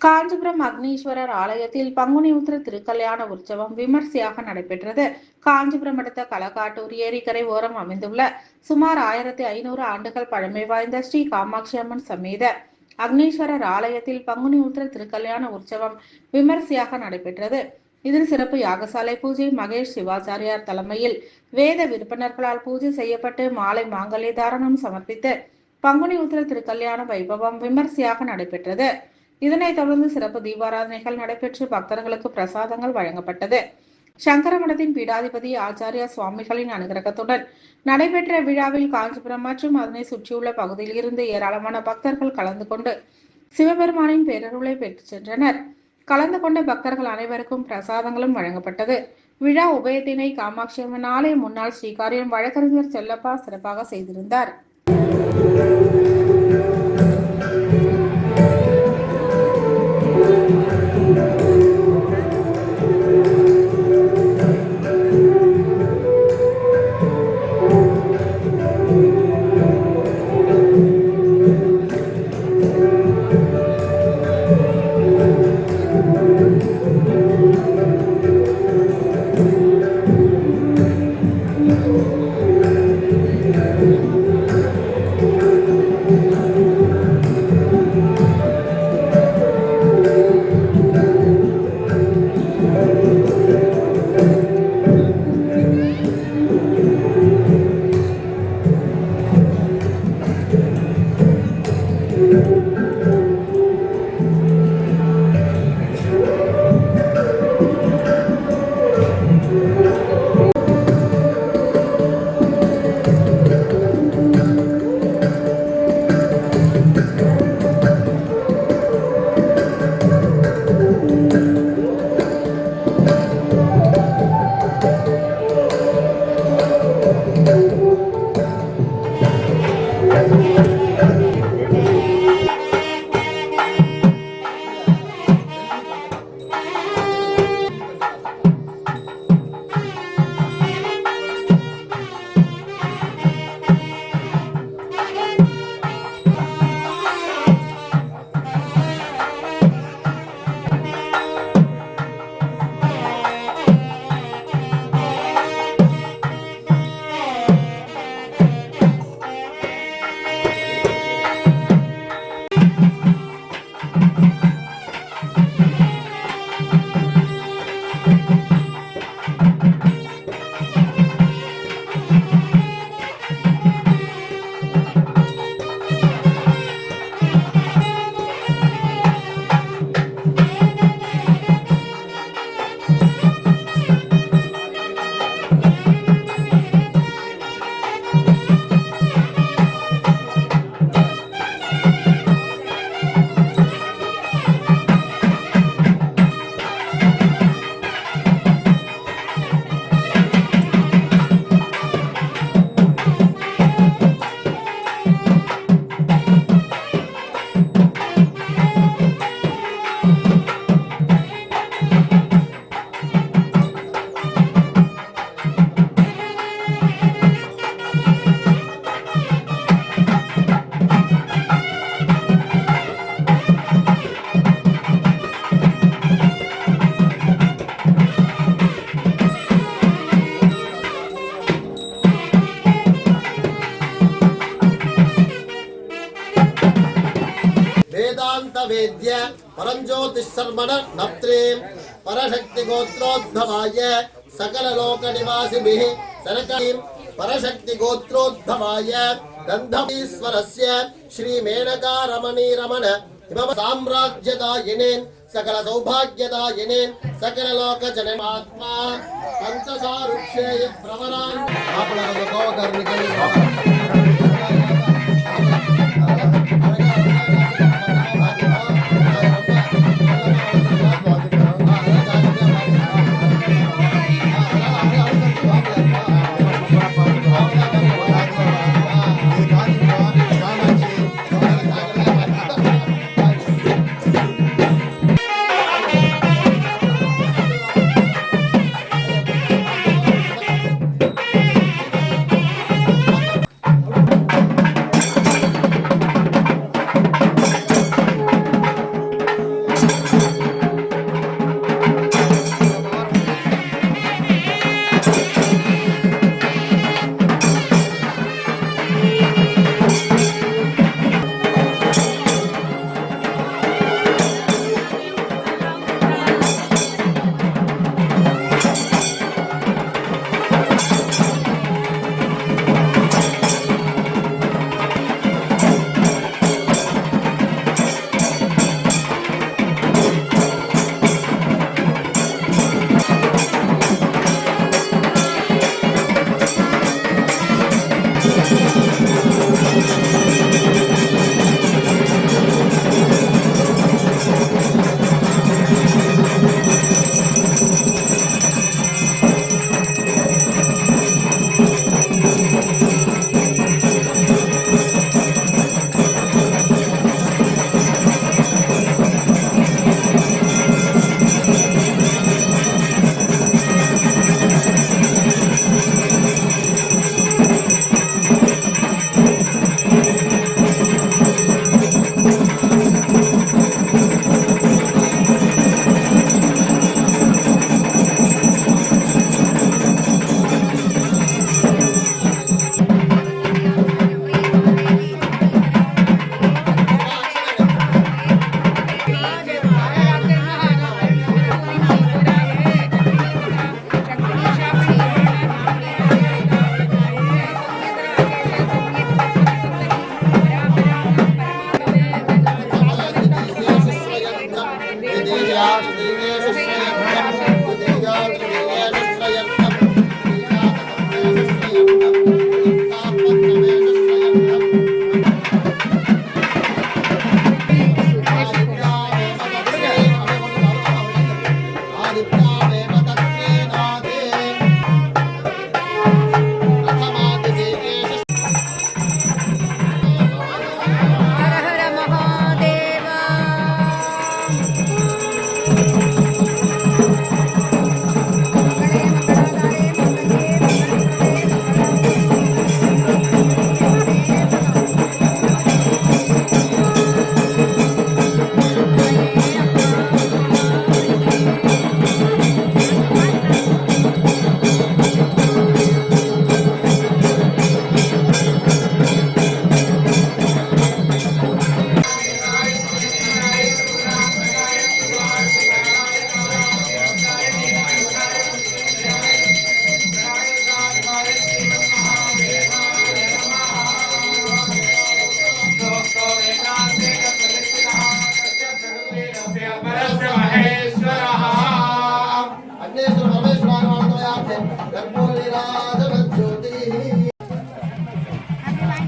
காஞ்சிபுரம் அக்னீஸ்வரர் ஆலயத்தில் பங்குனி உத்திர திருக்கல்யாண உற்சவம் விமர்சையாக நடைபெற்றது. காஞ்சிபுரம் அடுத்த களக்காட்டூர் ஏரிக்கரை ஓரம் அமைந்துள்ள சுமார் 1500 ஆண்டுகள் பழமை வாய்ந்த ஸ்ரீ காமாட்சி அம்மன் சமேத அக்னீஸ்வரர் ஆலயத்தில் பங்குனி உத்திர திருக்கல்யாண உற்சவம் விமர்சையாக நடைபெற்றது. இதில் சிறப்பு யாகசாலை பூஜை மகேஷ் சிவாச்சாரியார் தலைமையில் வேத விற்பனர்களால் பூஜை செய்யப்பட்டு மாலை மாங்கல்ய தாரணம் சமர்ப்பித்து பங்குனி உத்திர திருக்கல்யாண வைபவம் விமர்சையாக நடைபெற்றது. இதனைத் தொடர்ந்து சிறப்பு தீபாராதனைகள் நடைபெற்று பக்தர்களுக்கு பிரசாதங்கள் வழங்கப்பட்டது. சங்கரமடத்தின் பீடாதிபதி ஆச்சாரியா சுவாமிகளின் அனுகிரகத்துடன் நடைபெற்ற விழாவில் காஞ்சிபுரம் மற்றும் அதனை சுற்றியுள்ள பகுதியில் இருந்து ஏராளமான பக்தர்கள் கலந்து கொண்டு சிவபெருமானின் பேரருளை பெற்று சென்றனர். கலந்து கொண்ட பக்தர்கள் அனைவருக்கும் பிரசாதங்களும் வழங்கப்பட்டது. விழா உபயத்தினை காமாட்சி அம்மன் ஆலய முன்னாள் ஸ்ரீகாரியம் வழக்கறிஞர் செல்லப்பா சிறப்பாக செய்திருந்தார். वेद्य परंज्योतिषर्मण नप्त्रीं परशक्ति गोत्रोद्भवाय सकल लोक निवासिभिः सनकीं परशक्ति गोत्रोद्भवाय गंधमीश्वरस्य श्री मेनका रमणी रमण हिमव साम्राज्यदायिने सकल सौभाग्यदायिने सकल लोक जनमात्मा पंचसारुक्षेय प्रवरान् आपलं गोकर्णिके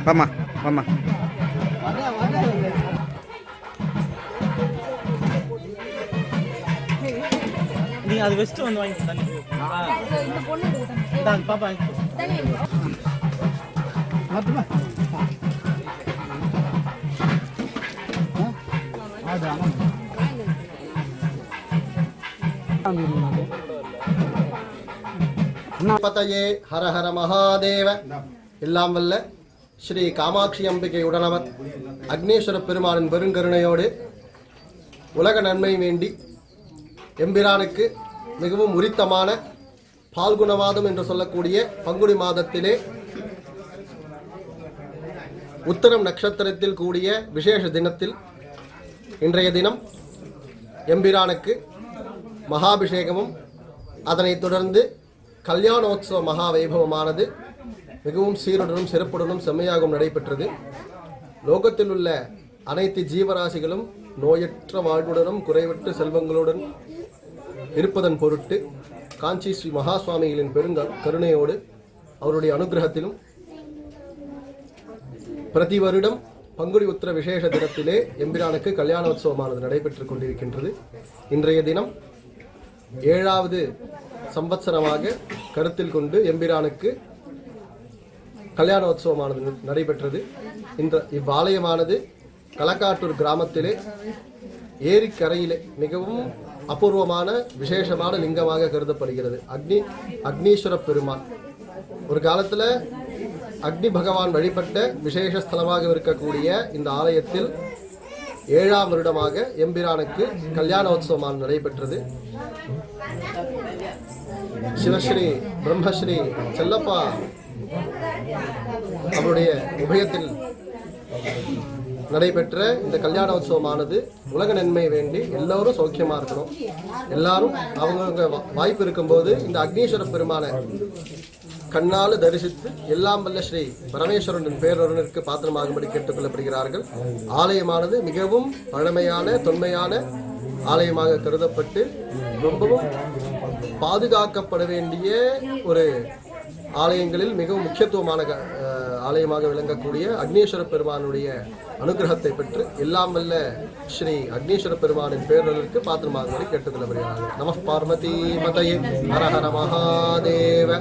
வாம்மா வாம்மா. நீ அது வெஸ்ட் வந்து வாங்கி தண்ணி பாப்பா பதையே ஹர ஹர மகாதேவ. எல்லாம் வல்ல ஸ்ரீ காமாட்சி அம்பிகை உடனவர் அக்னீஸ்வர பெருமானின் பெருங்கருணையோடு உலக நன்மை வேண்டி எம்பிரானுக்கு மிகவும் உரித்தமான பால்குண மாதம் என்று சொல்லக்கூடிய பங்குனி மாதத்திலே உத்தரம் நட்சத்திரத்தில் கூடிய விசேஷ தினத்தில் இன்றைய தினம் எம்பிரானுக்கு மகாபிஷேகமும் அதனைத் தொடர்ந்து கல்யாணோத்சவ மகா வைபவமானது மிகவும் சீருடனும் சிறப்புடனும் செம்மையாகவும் நடைபெற்றது. லோகத்தில் உள்ள அனைத்து ஜீவராசிகளும் நோயற்ற வாழ்வுடனும் குறைவற்ற செல்வங்களுடன் இருப்பதன் பொருட்டு காஞ்சி ஸ்ரீ மகா சுவாமிகளின் கருணையோடு அவருடைய அனுகிரகத்திலும் பிரதி வருடம் பங்குனி உத்திர விசேஷ தினத்திலே எம்பிரானுக்கு கல்யாணோத்சவமானது நடைபெற்றுக் கொண்டிருக்கின்றது. இன்றைய தினம் 7வது சம்பத்சரமாக கருத்தில் கொண்டு எம்பிரானுக்கு கல்யாணோத்சவமானது நடைபெற்றது. இவ்வாலயமானது களக்காட்டூர் கிராமத்திலே ஏரிக்கரையிலே மிகவும் அபூர்வமான விசேஷமான லிங்கமாக கருதப்படுகிறது. அக்னீஸ்வர பெருமான் ஒரு காலத்தில் அக்னி பகவான் வழிபட்ட விசேஷ ஸ்தலமாக இருக்கக்கூடிய இந்த ஆலயத்தில் 7ஆம் வருடமாக எம்பிரானுக்கு கல்யாணோத்சவம் நடைபெற்றது. சிவஸ்ரீ பிரம்மஸ்ரீ செல்லப்பா அவருடைய உபயத்தில் நடைபெற்ற இந்த கல்யாணோத்சவமானது உலக நன்மை வேண்டி எல்லோரும் சௌக்கியமா இருக்கணும். எல்லாரும் அவங்க வாய்ப்பு இருக்கும்போது இந்த அக்னீஸ்வர பெருமான கண்ணால் தரிசித்து எல்லாம் வல்ல ஸ்ரீ பரமேஸ்வரனின் பேரொருவனுக்கு பாத்திரமாகும்படி கேட்டுக்கொள்ளப்படுகிறார்கள். ஆலயமானது மிகவும் பழமையான தொன்மையான ஆலயமாக கருதப்பட்டு ரொம்பவும் பாதுகாக்கப்பட வேண்டிய ஒரு ஆலயங்களில் மிகவும் முக்கியத்துவமான ஆலயமாக விளங்கக்கூடிய அக்னீஸ்வர பெருமானுடைய அனுகிரகத்தை பெற்று எல்லாம் வல்ல ஸ்ரீ அக்னீஸ்வர பெருமானின் பேரொருவனுக்கு பாத்திரமாகும்படி கேட்டுக்கொள்ளப்படுகிறார்கள். நம பார்வதி மதயே ஹர ஹர மகாதேவ.